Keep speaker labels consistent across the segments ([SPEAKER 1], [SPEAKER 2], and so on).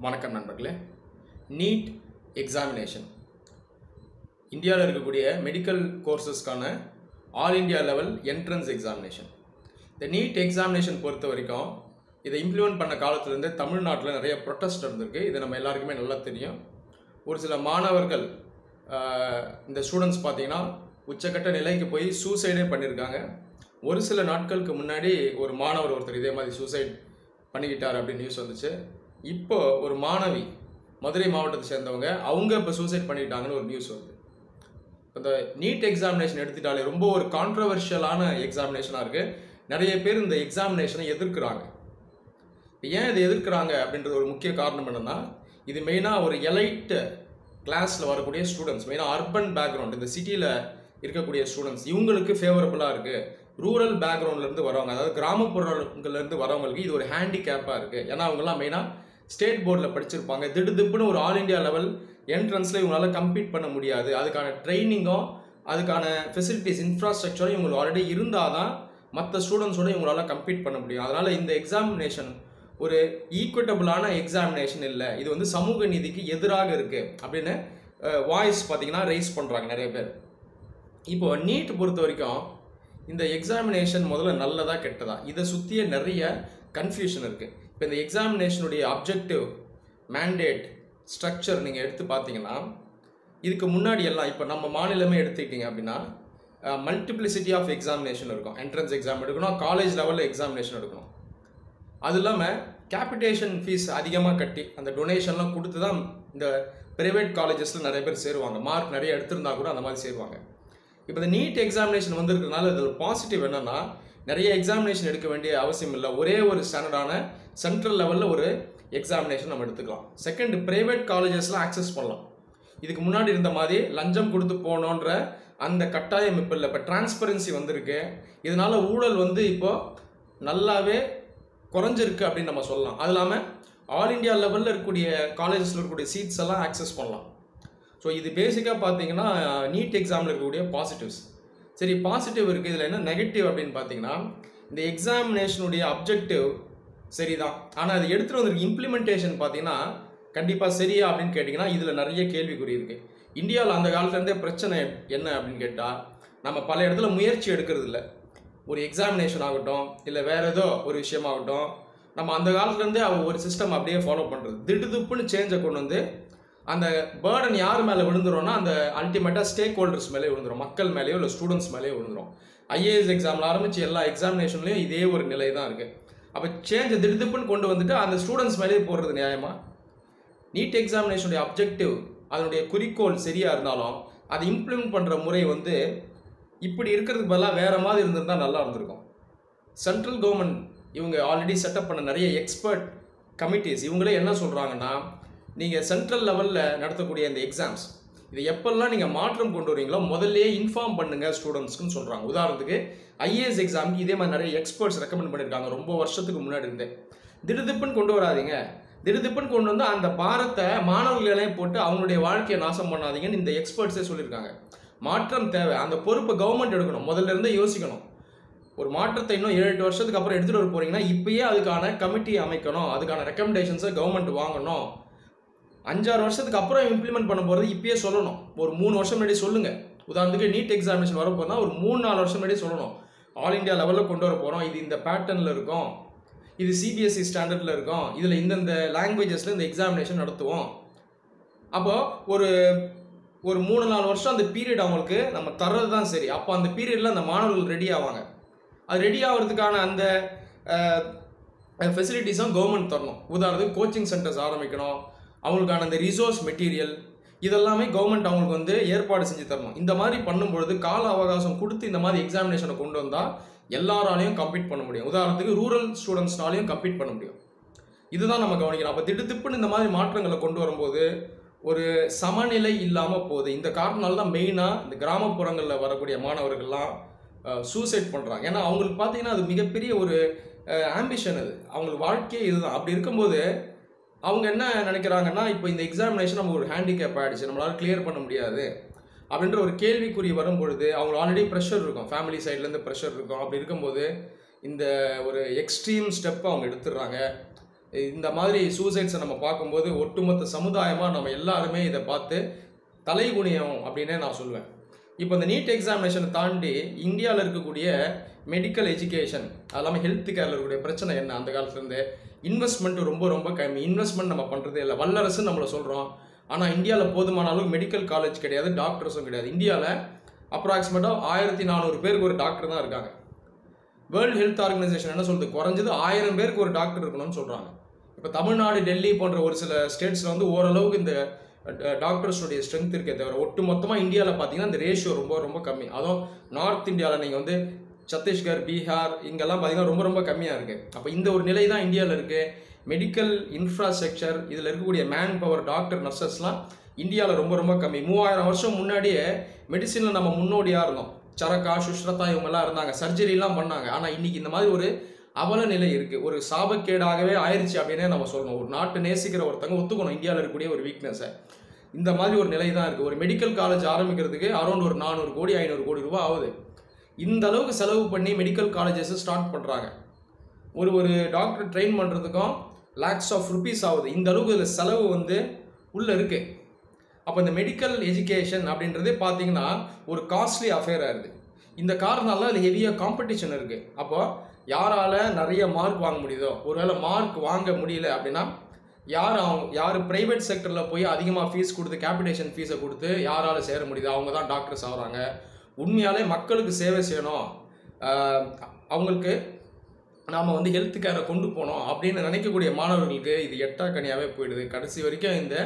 [SPEAKER 1] வணக்கம் நண்பர்களே. NEET examination இந்தியாவில் இருக்கக்கூடிய மெடிக்கல் கோர்சஸ்க்கான all India level entrance examination. இந்த நீட் எக்ஸாமினேஷன் பொறுத்த வரைக்கும் இதை இம்ப்ளிமெண்ட் பண்ண காலத்துலேருந்து தமிழ்நாட்டில் நிறைய ப்ரொட்டஸ்ட் இருந்திருக்கு. இது நம்ம எல்லாருக்குமே நல்லா தெரியும். ஒரு சில மாணவர்கள் இந்த ஸ்டூடெண்ட்ஸ் பார்த்தீங்கன்னா உச்சக்கட்ட நிலைக்கு போய் சூசைடே பண்ணியிருக்காங்க. ஒரு சில நாட்களுக்கு முன்னாடி ஒரு மாணவர் ஒருத்தர் இதே மாதிரி சூசைட் பண்ணிக்கிட்டார் அப்படின்னு நியூஸ் வந்துச்சு. இப்போ ஒரு மாணவி மதுரை மாவட்டத்தை சேர்ந்தவங்க அவங்க இப்போ சூசைட் பண்ணிக்கிட்டாங்கன்னு ஒரு நியூஸ் வருது. இந்த நீட் எக்ஸாமினேஷன் எடுத்துட்டாலே ரொம்ப ஒரு கான்ட்ரவர்ஷியலான எக்ஸாமினேஷனாக இருக்குது. நிறைய பேர் இந்த எக்ஸாமினேஷனை எதிர்க்கிறாங்க. ஏன் இதை எதிர்க்கிறாங்க அப்படின்றது ஒரு முக்கிய காரணம் என்னென்னா, இது மெயினாக ஒரு எலைட் கிளாஸில் வரக்கூடிய ஸ்டூடெண்ட்ஸ், மெயினாக அர்பன் பேக்ரவுண்ட், இந்த சிட்டியில் இருக்கக்கூடிய ஸ்டூடெண்ட்ஸ், இவங்களுக்கு ஃபேவரபுளாக இருக்குது. ரூரல் பேக்ரவுண்ட்லேருந்து வரவங்க, அதாவது கிராமப்புறங்கள்லேருந்து வரவங்களுக்கு இது ஒரு ஹேண்டிகேப்பாக இருக்குது. ஏன்னா அவங்கெல்லாம் மெயினாக ஸ்டேட் போர்டில் படிச்சிருப்பாங்க. திடுப்புன்னு ஒரு ஆல் இண்டியா லெவல் என்ட்ரன்ஸில் இவங்களால கம்ப்ளீட் பண்ண முடியாது. அதுக்கான ட்ரைனிங்கும் அதுக்கான ஃபெசிலிட்டிஸ் இன்ஃப்ராஸ்ட்ரக்சரும் இவங்களுக்கு ஆல்ரெடி இருந்தால் தான் மற்ற ஸ்டூடெண்ட்ஸோடு இவங்களால கம்ப்ளீட் பண்ண முடியும். அதனால் இந்த எக்ஸாமினேஷன் ஒரு ஈக்குவட்டபிளான எக்ஸாமினேஷன் இல்லை, இது வந்து சமூக நீதிக்கு எதிராக இருக்குது அப்படின்னு வாய்ஸ் பார்த்தீங்கன்னா ரைஸ் பண்ணுறாங்க நிறைய பேர். இப்போ நீட் பொறுத்த வரைக்கும் இந்த எக்ஸாமினேஷன் முதல்ல நல்லதா கெட்டதா, இதை சுற்றியே நிறைய கன்ஃபியூஷன் இருக்குது. இப்போ இந்த எக்ஸாமினேஷனுடைய அப்ஜெக்டிவ், மேண்டேட், ஸ்ட்ரக்சர் நீங்கள் எடுத்து பார்த்தீங்கன்னா, இதுக்கு முன்னாடி எல்லாம் இப்போ நம்ம மாநிலமே எடுத்துக்கிட்டிங்க அப்படின்னா மல்டிப்ளிசிட்டி ஆஃப் எக்ஸாமினேஷன் இருக்கும். என்ட்ரன்ஸ் எக்ஸாம் எடுக்கணும், காலேஜ் லெவலில் எக்ஸாமினேஷன் எடுக்கணும். அது இல்லாமல் கேபிட்டேஷன் ஃபீஸ் அதிகமாக கட்டி அந்த டொனேஷன்லாம் கொடுத்து தான் இந்த ப்ரைவேட் காலேஜஸில் நிறைய பேர் சேருவாங்க. மார்க் நிறைய எடுத்திருந்தா கூட அந்த மாதிரி சேருவாங்க. இப்போ இந்த நீட் எக்ஸாமினேஷன் வந்திருக்கிறதுனால இதில் பாசிட்டிவ் என்னென்னா, நிறைய எக்ஸாமினேஷன் எடுக்க வேண்டிய அவசியம் இல்லை. ஒரே ஒரு ஸ்டாண்டர்டான சென்ட்ரல் லெவலில் ஒரு எக்ஸாமினேஷன் நம்ம எடுத்துக்கலாம். செகண்ட், ப்ரைவேட் காலேஜஸ்லாம் ஆக்சஸ் பண்ணலாம். இதுக்கு முன்னாடி இருந்த மாதிரி லஞ்சம் கொடுத்து போகணுன்ற அந்த கட்டாயம் இப்போ இல்லை. இப்போ டிரான்ஸ்பரன்சி வந்திருக்கு. இதனால் ஊழல் வந்து இப்போது நல்லாவே குறைஞ்சிருக்கு அப்படின்னு நம்ம சொல்லலாம். அது இல்லாமல் ஆல் இண்டியா லெவலில் இருக்கக்கூடிய காலேஜஸில் இருக்கக்கூடிய சீட்ஸ் எல்லாம் ஆக்சஸ் பண்ணலாம். ஸோ இது பேசிக்காக பார்த்தீங்கன்னா நீட் எக்ஸாமில் இருக்கக்கூடிய பாசிட்டிவ்ஸ். சரி, பாசிட்டிவ் இருக்குது, இதில் என்ன நெகட்டிவ் அப்படின்னு பார்த்தீங்கன்னா, இந்த எக்ஸாமினேஷனுடைய அப்ஜெக்டிவ் சரிதான், ஆனால் அது எடுத்துகிட்டு வந்திருக்கு இம்ப்ளிமெண்டேஷன் பார்த்தீங்கன்னா கண்டிப்பாக சரியா அப்படின்னு கேட்டிங்கன்னா இதில் நிறைய கேள்விக்குறி இருக்குது. இந்தியாவில் அந்த காலத்துலேருந்தே பிரச்சனை என்ன அப்படின்னு கேட்டால், நம்ம பல இடத்துல முயற்சி எடுக்கிறது இல்லை. ஒரு எக்ஸாமினேஷன் ஆகட்டும், இல்லை வேறு ஏதோ ஒரு விஷயமாகட்டும், நம்ம அந்த காலத்துலேருந்தே ஒரு சிஸ்டம் அப்படியே ஃபாலோ பண்ணுறது. திடுப்புன்னு சேஞ்சை கொண்டு வந்து அந்த பேர்டன் யார் மேலே விழுந்துரும்னா, அந்த அல்டிமேட்டாக ஸ்டேக் ஹோல்டர்ஸ் மேலே விழுந்துடும், மக்கள் மேலேயோ இல்லை ஸ்டூடெண்ட்ஸ் மேலேயோ விழுந்துடும். ஐஏஎஸ் எக்ஸாமில் ஆரம்பித்து எல்லா எக்ஸாமினேஷன்லேயும் இதே ஒரு நிலை தான் இருக்குது. அப்போ சேஞ்சை திடுப்புன்னு கொண்டு வந்துட்டு அந்த ஸ்டூடெண்ட்ஸ் மேலேயே போடுறது நியாயமா? நீட் எக்ஸாமினேஷனுடைய அப்ஜெக்டிவ், அதனுடைய குறிக்கோள் சரியாக இருந்தாலும் அதை இம்ப்ளிமெண்ட் பண்ணுற முறை வந்து இப்படி இருக்கிறதுக்கு பதிலாக வேறு மாதிரி இருந்திருந்தால் நல்லா இருந்திருக்கும். சென்ட்ரல் கவர்மெண்ட் இவங்க ஆல்ரெடி செட்டப் பண்ண நிறைய எக்ஸ்பர்ட் கமிட்டிஸ் இவங்களே என்ன சொல்கிறாங்கன்னா, நீங்கள் சென்ட்ரல் லெவலில் நடத்தக்கூடிய இந்த எக்ஸாம்ஸ் இது எப்பெல்லாம் நீங்கள் மாற்றம் கொண்டு வரீங்களோ முதல்லையே இன்ஃபார்ம் பண்ணுங்கள் ஸ்டூடெண்ட்ஸ்க்குன்னு சொல்கிறாங்க. உதாரணத்துக்கு ஐஏஎஸ் எக்ஸாமுக்கு இதே மாதிரி நிறைய எக்ஸ்பர்ட்ஸ் ரெக்கமெண்ட் பண்ணியிருக்காங்க ரொம்ப வருஷத்துக்கு முன்னாடி இருந்தே. திடுப்புன்னு கொண்டு வராதிங்க, திடுப்புன்னு கொண்டு வந்து அந்த பாரத்தை மாணவர்களே போட்டு அவங்களுடைய வாழ்க்கையை நாசம் பண்ணாதீங்கன்னு இந்த எக்ஸ்பர்ட்ஸே சொல்லியிருக்காங்க. மாற்றம் தேவை, அந்த பொறுப்பை கவர்மெண்ட் எடுக்கணும், முதல்ல இருந்தே யோசிக்கணும். ஒரு மாற்றத்தை இன்னும் 7-8 வருஷத்துக்கு அப்புறம் எடுத்துகிட்டு வர போகிறீங்கன்னா இப்பயே அதுக்கான கமிட்டி அமைக்கணும், அதுக்கான ரெக்கமெண்டேஷன்ஸை கவர்மெண்ட் வாங்கணும். 5-6 வருஷத்துக்கு அப்புறம் இம்ப்ளிமெண்ட் பண்ண போகிறது இப்பயே சொல்லணும். ஒரு 3 வருஷம் முன்னாடி சொல்லுங்கள். உதாரணத்துக்கு நீட் எக்ஸாமினேஷன் வரப்போனால் ஒரு 3-4 வருஷம் முன்னாடி சொல்லணும். ஆல் இண்டியா லெவலில் கொண்டு வர போகிறோம், இது இந்த பேட்டர்னில் இருக்கும், இது சிபிஎஸ்சி ஸ்டாண்டர்டில் இருக்கும், இதில் இந்தந்த லாங்குவேஜஸில் இந்த எக்ஸாமினேஷன் நடத்துவோம். அப்போது ஒரு 3-4 வருஷம் அந்த பீரியட் அவங்களுக்கு நம்ம தர்றது தான் சரி. அப்போ அந்த பீரியடில் அந்த மாணவர்கள் ரெடி ஆவாங்க. அது ரெடி ஆகிறதுக்கான அந்த ஃபெசிலிட்டிஸும் கவர்மெண்ட் தரணும். உதாரணத்துக்கு கோச்சிங் சென்டர்ஸ் ஆரம்பிக்கணும், அவங்களுக்கான அந்த ரிசோர்ஸ் மெட்டீரியல் இதெல்லாமே கவர்மெண்ட் அவங்களுக்கு வந்து ஏற்பாடு செஞ்சு தரணும். இந்த மாதிரி பண்ணும்பொழுது கால அவகாசம் கொடுத்து இந்த மாதிரி எக்ஸாமினேஷனை கொண்டு வந்தால் எல்லாராலையும் கம்ப்ளீட் பண்ண முடியும். உதாரணத்துக்கு ரூரல் ஸ்டூடெண்ட்ஸ்னாலையும் கம்ப்ளீட் பண்ண முடியும். இதுதான் நம்ம கவனிக்கணும். அப்போ திடுப்புன்னு இந்த மாதிரி மாற்றங்களை கொண்டு வரும்போது ஒரு சமநிலை இல்லாமல் போகுது. இந்த காரணனால தான் மெயினாக இந்த கிராமப்புறங்களில் வரக்கூடிய மாணவர்கள்லாம் சூசைட் பண்ணுறாங்க. ஏன்னா அவங்களுக்கு பார்த்தீங்கன்னா அது மிகப்பெரிய ஒரு ஆம்பிஷன், அது அவங்களுக்கு வாழ்க்கையே இதுதான். அப்படி இருக்கும்போது அவங்க என்ன நினைக்கிறாங்கன்னா, இப்போ இந்த எக்ஸாமினேஷன் நம்ம ஒரு ஹேண்டிகேப் ஆகிடுச்சு, நம்மளால் கிளியர் பண்ண முடியாது அப்படின்ற ஒரு கேள்விக்குறி வரும் பொழுது அவங்களுக்கு ஆல்ரெடி ப்ரெஷர் இருக்கும், ஃபேமிலி சைட்லேருந்து ப்ரெஷர் இருக்கும். அப்படி இருக்கும்போது இந்த ஒரு எக்ஸ்ட்ரீம் ஸ்டெப்பை அவங்க எடுத்துடுறாங்க. இந்த மாதிரி சூசைட்ஸை நம்ம பார்க்கும்போது ஒட்டுமொத்த சமுதாயமாக நம்ம எல்லாருமே இதை பார்த்து தலைகுனியம் அப்படின்னே நான் சொல்லுவேன். இப்போ இந்த நீட் எக்ஸாமினேஷனை தாண்டி இந்தியாவில் இருக்கக்கூடிய மெடிக்கல் எஜுகேஷன், அது இல்லாமல் ஹெல்த் கேரில் இருக்கக்கூடிய பிரச்சனை என்ன? அந்த காலத்துலேருந்து இன்வெஸ்ட்மெண்ட் ரொம்ப ரொம்ப கம்மி. இன்வெஸ்ட்மெண்ட் நம்ம பண்ணுறதே இல்லை. வல்லரசுன்னு நம்மளை சொல்கிறோம். ஆனால் இந்தியாவில் போதுமான அளவு மெடிக்கல் காலேஜ் கிடையாது, டாக்டர்ஸும் கிடையாது. இந்தியாவில் அப்ராக்சிமேட்டாக 1400 பேருக்கு ஒரு டாக்டர் தான் இருக்காங்க. வேர்ல்டு ஹெல்த் ஆர்கனைசேஷன் என்ன சொல்லுது? குறைஞ்சது 1000 பேருக்கு ஒரு டாக்டர் இருக்கணும்னு சொல்கிறாங்க. இப்போ தமிழ்நாடு, டெல்லி போன்ற ஒரு சில ஸ்டேட்ஸில் வந்து ஓரளவுக்கு இந்த டாக்டர்ஸுடைய ஸ்ட்ரென்த் இருக்கே தவிர ஒட்டு மொத்தமாக இந்தியாவில் பார்த்தீங்கன்னா இந்த ரேஷியோ ரொம்ப ரொம்ப கம்மி. அதுவும் நார்த் இந்தியாவில் நீங்கள் வந்து சத்தீஸ்கர், பீகார் இங்கெல்லாம் பார்த்தீங்கன்னா ரொம்ப ரொம்ப கம்மியாக இருக்குது. அப்போ இந்த ஒரு நிலை தான் இந்தியாவில் இருக்குது. மெடிக்கல் இன்ஃப்ராஸ்ட்ரக்சர், இதில் இருக்கக்கூடிய மேன் பவர், டாக்டர், நர்சஸ்லாம் இந்தியாவில் ரொம்ப ரொம்ப கம்மி. 3000 வருஷம் முன்னாடியே மெடிசினில் நம்ம முன்னோடியாக இருந்தோம். சரக்கா, சுஷ்ரதா இவங்கெல்லாம் இருந்தாங்க, சர்ஜரிலாம் பண்ணாங்க. ஆனால் இன்றைக்கி இந்த மாதிரி ஒரு அவல நிலை இருக்குது. ஒரு சாபக்கேடாகவே ஆயிடுச்சு அப்படின்னே நம்ம சொல்லணும். ஒரு நாட்டு நேசிக்கிற ஒருத்தங்க ஒத்துக்கணும் இந்தியாவில் இருக்கக்கூடிய ஒரு வீக்னஸை. இந்த மாதிரி ஒரு நிலை தான் இருக்குது. ஒரு மெடிக்கல் காலேஜ் ஆரம்பிக்கிறதுக்கு அரௌண்ட் ஒரு 400 கோடி 500 கோடி ரூபா ஆகுது. இந்த அளவுக்கு செலவு பண்ணி மெடிக்கல் காலேஜஸ் ஸ்டார்ட் பண்ணுறாங்க. ஒரு டாக்டர் ட்ரெயின் பண்ணுறதுக்கும் லேக்ஸ் ஆஃப் ருபீஸ் ஆகுது. இந்த அளவுக்கு இதில் செலவு வந்து உள்ளே இருக்குது. அப்போ இந்த மெடிக்கல் எஜுகேஷன் அப்படின்றதே பார்த்தீங்கன்னா ஒரு காஸ்ட்லி அஃபேராக இருக்குது. இந்த காரணத்தால் அதில் ஹெவியாக காம்படிஷன் இருக்குது. அப்போது யாரால் நிறைய மார்க் வாங்க முடியுதோ, ஒருவேளை மார்க் வாங்க முடியல அப்படின்னா யார் ப்ரைவேட் செக்டரில் போய் அதிகமாக ஃபீஸ் கொடுத்து கேபிடேஷன் ஃபீஸை கொடுத்து யாரால் சேர முடியுது, அவங்க தான் டாக்டர்ஸ் ஆகிறாங்க. உண்மையாலே மக்களுக்கு சேவை செய்யணும், அவங்களுக்கு நாம் வந்து ஹெல்த் கேரை கொண்டு போனோம் அப்படின்னு நினைக்கக்கூடிய மாணவர்களுக்கு இது எட்டாக்கனியாகவே போயிடுது. கடைசி வரைக்கும் இந்த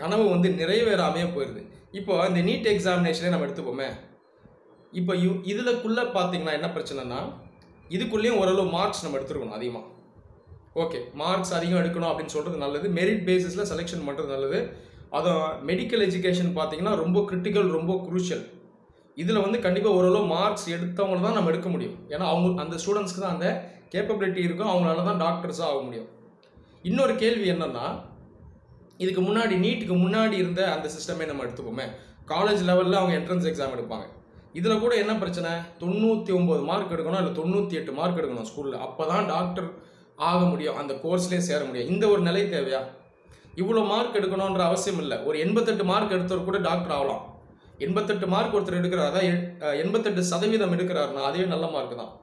[SPEAKER 1] கனவு வந்து நிறைவேறாமையே போயிடுது. இப்போ இந்த நீட் எக்ஸாமினேஷனே நம்ம எடுத்துப்போமே. இப்போ இதுக்குள்ளே பார்த்தீங்கன்னா என்ன பிரச்சனைனா, இதுக்குள்ளேயும் ஓரளவு மார்க்ஸ் நம்ம எடுத்துருக்கணும் அதிகமாக. ஓகே, மார்க்ஸ் அதிகம் எடுக்கணும் அப்படின்னு சொல்கிறது நல்லது. மெரிட் பேசிஸில் செலெக்ஷன் பண்ணுறது நல்லது. அதுவும் மெடிக்கல் எஜுகேஷன் பார்த்தீங்கன்னா ரொம்ப கிரிட்டிக்கல், ரொம்ப குரூஷியல். இதில் வந்து கண்டிப்பாக ஓரளவு மார்க்ஸ் எடுத்தவங்க தான் நம்ம எடுக்க முடியும். ஏன்னா அவங்க அந்த ஸ்டூடெண்ட்ஸ்க்கு தான் அந்த கேப்பபிலிட்டி இருக்கும், அவங்களால தான் டாக்டர்ஸாக ஆக முடியும். இன்னொரு கேள்வி என்னென்னா, இதுக்கு முன்னாடி நீட்டுக்கு முன்னாடி இருந்த அந்த சிஸ்டமே நம்ம எடுத்துப்போமே. காலேஜ் லெவலில் அவங்க என்ட்ரன்ஸ் எக்ஸாம் எடுப்பாங்க. இதில் கூட என்ன பிரச்சனை? 99 மார்க் எடுக்கணும், இல்லை 98 மார்க் எடுக்கணும் ஸ்கூலில். அப்போ தான் டாக்டர் ஆக முடியும், அந்த கோர்ஸ்லேயே சேர முடியும். இந்த ஒரு நிலை தேவையா? இவ்வளோ மார்க் எடுக்கணுன்ற அவசியம் இல்லை. ஒரு 88 மார்க் எடுத்தவர் கூட டாக்டர் ஆகலாம். 88 மார்க் ஒருத்தர் எடுக்கிறார், அதான் 88% எடுக்கிறாருன்னா அதுவே நல்ல மார்க் தான்.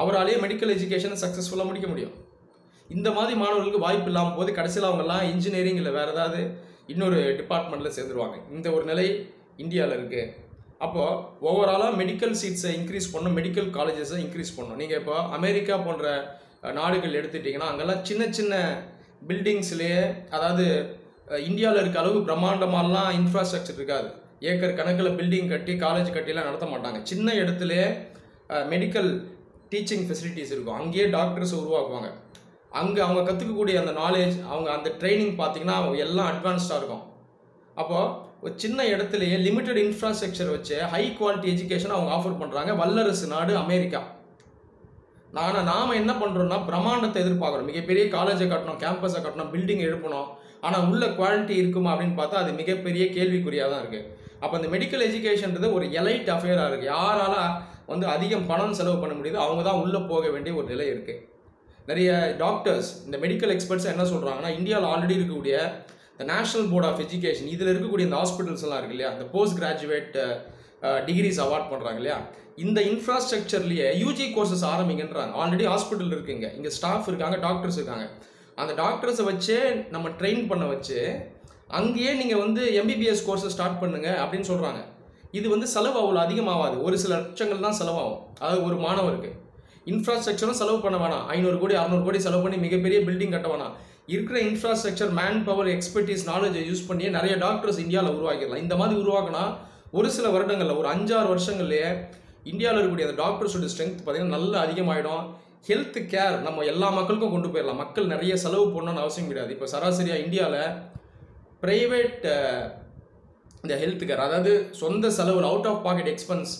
[SPEAKER 1] அவராலேயே மெடிக்கல் எஜுகேஷனை சக்ஸஸ்ஃபுல்லாக முடிக்க முடியும். இந்த மாதிரி மாணவர்களுக்கு வாய்ப்பு இல்லாமல் போது கடைசியில் அவங்கெல்லாம் இன்ஜினியரிங் இல்லை வேறு ஏதாவது இன்னொரு டிபார்ட்மெண்ட்டில் சேர்ந்துருவாங்க. இந்த ஒரு நிலை இந்தியாவில் இருக்குது. அப்போது ஓவராலாக மெடிக்கல் சீட்ஸை இன்க்ரீஸ் பண்ணணும், மெடிக்கல் காலேஜஸை இன்க்ரீஸ் பண்ணணும். நீங்கள் இப்போ அமெரிக்கா போன்ற நாடுகள் எடுத்துட்டிங்கன்னா அங்கெல்லாம் சின்ன சின்ன பில்டிங்ஸ்லேயே, அதாவது இந்தியாவில் இருக்க அளவு பிரம்மாண்டமாலாம் இன்ஃப்ராஸ்ட்ரக்சர் இருக்காது. ஏக்கர் கணக்கில் பில்டிங் கட்டி காலேஜ் கட்டிலாம் நடத்த மாட்டாங்க. சின்ன இடத்துலையே மெடிக்கல் டீச்சிங் ஃபெசிலிட்டிஸ் இருக்கும். அங்கேயே டாக்டர்ஸ் உருவாக்குவாங்க. அங்கே அவங்க கற்றுக்கக்கூடிய அந்த நாலேஜ், அவங்க அந்த ட்ரைனிங் பார்த்திங்கன்னா எல்லாம் அட்வான்ஸ்டாக இருக்கும். அப்போது ஒரு சின்ன இடத்துலையே லிமிட்டட் இன்ஃப்ராஸ்ட்ரக்சர் வச்சு ஹை குவாலிட்டி எஜுகேஷன் அவங்க ஆஃபர் பண்ணுறாங்க. வல்லரசு நாடு அமெரிக்கா. நாம் என்ன பண்ணுறோம்னா பிரம்மாண்டத்தை எதிர்பார்க்குறோம். மிகப்பெரிய காலேஜை கட்டணும், கேம்பஸை கட்டணும், பில்டிங் எழுப்பணும். ஆனால் உள்ள குவாலிட்டி இருக்குமா அப்படின்னு பார்த்தா அது மிகப்பெரிய கேள்விக்குறியாக தான் இருக்குது. அப்போ இந்த மெடிக்கல் எஜுகேஷன்றது ஒரு எலைட் அஃபேராக இருக்குது. யாரால் வந்து அதிகம் பணம் செலவு பண்ண முடியுதோ அவங்க தான் உள்ளே போக வேண்டிய ஒரு நிலை இருக்குது. நிறைய டாக்டர்ஸ், இந்த மெடிக்கல் எக்ஸ்பர்ட்ஸ் என்ன சொல்கிறாங்கன்னா, இந்தியாவில் ஆல்ரெடி இருக்கக்கூடிய இந்த நேஷனல் போர்ட் ஆஃப் எஜுகேஷன், இதில் இருக்கக்கூடிய இந்த ஹாஸ்பிட்டல்ஸ் எல்லாம் இருக்கு இல்லையா, இந்த போஸ்ட் கிராஜுவேட் டிகிரிஸ் அவார்ட் பண்ணுறாங்க இல்லையா, இந்த இன்ஃப்ராஸ்ட்ரக்சர்லேயே யூஜி கோர்சஸ் ஆரம்பிங்கன்றாங்க. ஆல்ரெடி ஹாஸ்பிட்டல் இருக்குங்க, இங்கே ஸ்டாஃப் இருக்காங்க, டாக்டர்ஸ் இருக்காங்க. அந்த டாக்டர்ஸை வச்சே நம்ம ட்ரெயின் பண்ண வச்சு அங்கேயே நீங்கள் வந்து எம்பிபிஎஸ் கோர்ஸை ஸ்டார்ட் பண்ணுங்க அப்படின்னு சொல்கிறாங்க. இது வந்து செலவு அவ்வளோ அதிகமாகாது, ஒரு சில லட்சங்கள் தான் செலவாகும். அதாவது ஒரு மாணவருக்கு இன்ஃப்ராஸ்ட்ரக்சரும் செலவு பண்ண வேணாம், 500 கோடி 600 கோடி செலவு பண்ணி மிகப்பெரிய பில்டிங் கட்ட வேணாம். இருக்கிற இன்ஃப்ராஸ்ட்ரக்சர், மேன் பவர், எக்ஸ்பர்டீஸ், நாலேஜை யூஸ் பண்ணி நிறைய டாக்டர்ஸ் இந்தியாவில் உருவாக்கிடலாம். இந்த மாதிரி உருவாக்கினா ஒரு சில வருடங்களில், ஒரு 5-6 வருஷங்கள்லேயே இந்தியாவில் இருக்கக்கூடிய அந்த டாக்டர்ஸோட ஸ்ட்ரென்த் பார்த்திங்கன்னா நல்லா அதிகமாகிடும். ஹெல்த் கேர் நம்ம எல்லா மக்களுக்கும் கொண்டு போயிடலாம். மக்கள் நிறைய செலவு பண்ணணும்னு அவசியம் கிடையாது. இப்போ சராசரியாக இந்தியாவில் ப்ரைவேட் இந்த ஹெல்த் கேர், அதாவது சொந்த செலவு, அவுட் ஆஃப் பாக்கெட் எக்ஸ்பென்ஸ்,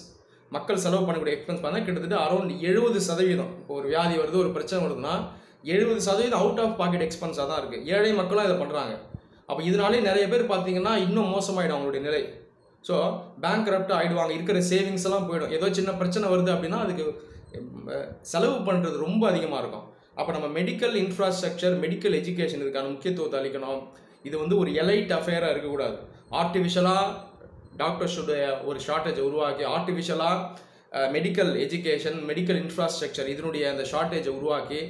[SPEAKER 1] மக்கள் செலவு பண்ணக்கூடிய எக்ஸ்பென்ஸ் பார்த்தா கிட்டத்தட்ட அரௌண்ட் 70%. இப்போ ஒரு வியாதி வருது, ஒரு பிரச்சனை வருதுன்னா 70% அவுட் ஆஃப் பாக்கெட் எக்ஸ்பென்ஸாக தான் இருக்குது. ஏழை மக்களும் இதை பண்ணுறாங்க. அப்போ இதனாலே நிறைய பேர் பார்த்தீங்கன்னா இன்னும் மோசமாயிடும் அவங்களுடைய நிலை. ஸோ பேங்க் கரப்ட் ஆகிடுவாங்க, இருக்கிற சேவிங்ஸ் எல்லாம் போயிடும். ஏதோ சின்ன பிரச்சனை வருது அப்படின்னா அதுக்கு செலவு பண்ணுறது ரொம்ப அதிகமாக இருக்கும். அப்போ நம்ம மெடிக்கல் இன்ஃப்ராஸ்ட்ரக்சர், மெடிக்கல் எஜுகேஷன் இதுக்கான முக்கியத்துவத்தை அளிக்கணும். இது வந்து ஒரு எலைட் அஃபேராக இருக்கக்கூடாது. ஆர்டிஃபிஷியலாக டாக்டர்ஸுடைய ஒரு ஷார்ட்டேஜை உருவாக்கி, ஆர்டிஃபிஷியலாக மெடிக்கல் எஜுகேஷன், மெடிக்கல் இன்ஃப்ராஸ்ட்ரக்சர் இதனுடைய அந்த ஷார்ட்டேஜை உருவாக்கி,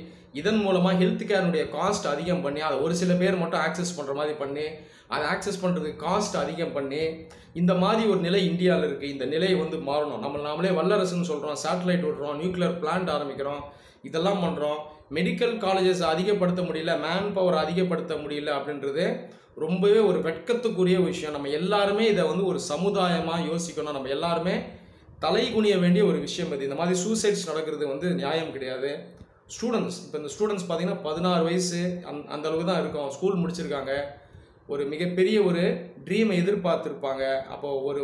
[SPEAKER 1] இதன் மூலமாக ஹெல்த் கேருடைய காஸ்ட் அதிகம் பண்ணி, அதை ஒரு சில பேர் மட்டும் ஆக்சஸ் பண்ணுற மாதிரி பண்ணி, அதை ஆக்சஸ் பண்ணுறதுக்கு காஸ்ட் அதிகம் பண்ணி, இந்த மாதிரி ஒரு நிலை இந்தியாவில் இருக்குது. இந்த நிலை வந்து மாறணும். நாமளே வல்லரசுன்னு சொல்கிறோம், சேட்டலைட் விடுறோம், நியூக்ளியர் பிளான்ட் ஆரம்பிக்கிறோம், இதெல்லாம் பண்ணுறோம். மெடிக்கல் காலேஜஸ் அதிகப்படுத்த முடியல, மேன் பவர் அதிகப்படுத்த முடியல அப்படின்றது ரொம்பவே ஒரு வெட்கத்துக்குரிய விஷயம். நம்ம எல்லாருமே இதை வந்து ஒரு சமுதாயமாக யோசிக்கணும். நம்ம எல்லாருமே தலை குனிய வேண்டிய ஒரு விஷயம் இது. இந்த மாதிரி சூசைட்ஸ் நடக்கிறது வந்து நியாயம் கிடையாது. ஸ்டூடெண்ட்ஸ், இப்போ இந்த ஸ்டூடெண்ட்ஸ் பார்த்தீங்கன்னா 16 வயசு அந்த அளவுக்கு தான் இருக்கும், ஸ்கூல் முடிச்சிருக்காங்க, ஒரு மிகப்பெரிய ஒரு ட்ரீமை எதிர்பார்த்துருப்பாங்க. அப்போது ஒரு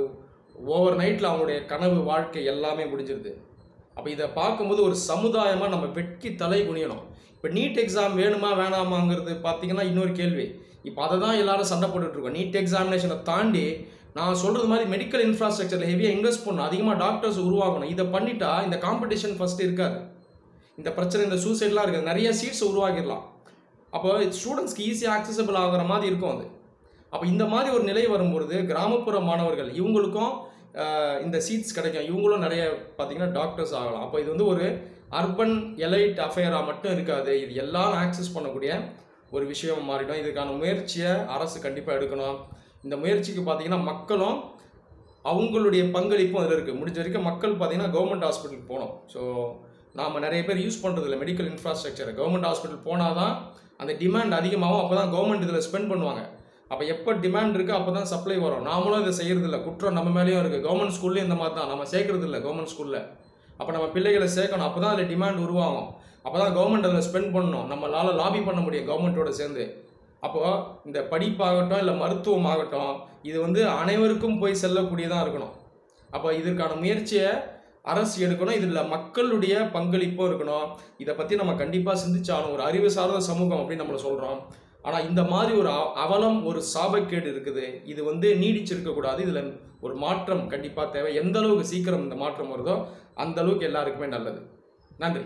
[SPEAKER 1] ஓவர் நைட்டில் அவங்களுடைய கனவு வாழ்க்கை எல்லாமே முடிஞ்சிருது. அப்போ இதை பார்க்கும்போது ஒரு சமுதாயமாக நம்ம வெட்கி தலை குனியணும். இப்போ நீட் எக்ஸாம் வேணுமா வேணாமாங்கிறது பார்த்தீங்கன்னா இன்னொரு கேள்வி. இப்போ அதை தான் எல்லாரும் சண்டை போட்டுட்ருக்கோம். நீட் எக்ஸாமினேஷனை தாண்டி நான் சொல்கிறது மாதிரி மெடிக்கல் இன்ஃப்ராஸ்ட்ரக்சரில் ஹெவியாக இன்வெஸ்ட் பண்ணணும், அதிகமாக டாக்டர்ஸ் உருவாக்கணும். இதை பண்ணிட்டா இந்த காம்படிஷன் ஃபஸ்ட்டு இருக்காது, இந்த பிரச்சனை, இந்த சூசைட்லாம் இருக்குது, நிறைய சீட்ஸ் உருவாக்கிடலாம். அப்போ ஸ்டூடெண்ட்ஸ்க்கு ஈஸியாக ஆக்சசபிள் ஆகிற மாதிரி இருக்கும் அது. அப்போ இந்த மாதிரி ஒரு நிலை வரும்பொழுது கிராமப்புற மாணவர்கள் இவங்களுக்கும் இந்த சீட்ஸ் கிடைக்கும், இவங்களும் நிறைய பார்த்திங்கன்னா டாக்டர்ஸ் ஆகலாம். அப்போ இது வந்து ஒரு அர்பன் எலைட் அஃபேராக மட்டும் இருக்காது, இது எல்லாரும் ஆக்சஸ் பண்ணக்கூடிய ஒரு விஷயம் மாறிடும். இதுக்கான முயற்சியை அரசு கண்டிப்பாக எடுக்கணும். இந்த முயற்சிக்கு பார்த்திங்கன்னா மக்களும் அவங்களுடைய பங்களிப்பும் அதில் இருக்குது. முடிஞ்ச வரைக்கும் மக்கள் பார்த்திங்கன்னா கவர்மெண்ட் ஹாஸ்பிட்டலுக்கு போகணும். ஸோ நாம் நிறைய பேர் யூஸ் பண்ணுறதில்ல மெடிக்கல் இன்ஃப்ராஸ்ட்ரக்சரை. கவர்மெண்ட் ஹாஸ்பிட்டல் போனால் தான் அந்த டிமாண்ட் அதிகமாகும், அப்போ தான் கவர்மெண்ட் இதில் ஸ்பெண்ட் பண்ணுவாங்க. அப்போ எப்போ டிமாண்ட் இருக்குது அப்போ தான் சப்ளை வரும். நாமளும் இதை செய்கிறதில்ல, குற்றம் நம்ம மேலேயும் இருக்குது. கவர்மெண்ட் ஸ்கூல்லேயும் இந்த மாதிரி தான், நம்ம சேர்க்கறது இல்லை கவர்மெண்ட் ஸ்கூலில். அப்போ நம்ம பிள்ளைகளை சேர்க்கணும், அப்போ தான் அதில் டிமாண்ட் உருவாகும், அப்போ தான் கவர்மெண்ட் அதில் ஸ்பெண்ட் பண்ணணும், நம்மளால் லாபி பண்ண முடியும் கவர்மெண்ட்டோட சேர்ந்து. அப்போது இந்த படிப்பாகட்டும் இல்லை மருத்துவம் ஆகட்டும், இது வந்து அனைவருக்கும் போய் செல்லக்கூடியதாக இருக்கணும். அப்போ இதற்கான முயற்சியை அரசு எடுக்கணும், இதில் மக்களுடைய பங்களிப்பும் இருக்கணும். இதை பற்றி நம்ம கண்டிப்பாக சிந்திச்சாலும், ஒரு அறிவு சார்ந்த சமூகம் அப்படின்னு நம்மளை சொல்கிறோம். ஆனால் இந்த மாதிரி ஒரு அவலம், ஒரு சாபக்கேடு இருக்குது, இது வந்து நீடிச்சிருக்கக்கூடாது. இதில் ஒரு மாற்றம் கண்டிப்பாக தேவை. எந்த அளவுக்கு சீக்கிரம் இந்த மாற்றம் வருதோ அந்த அளவுக்கு எல்லாருக்குமே நல்லது. நன்றி.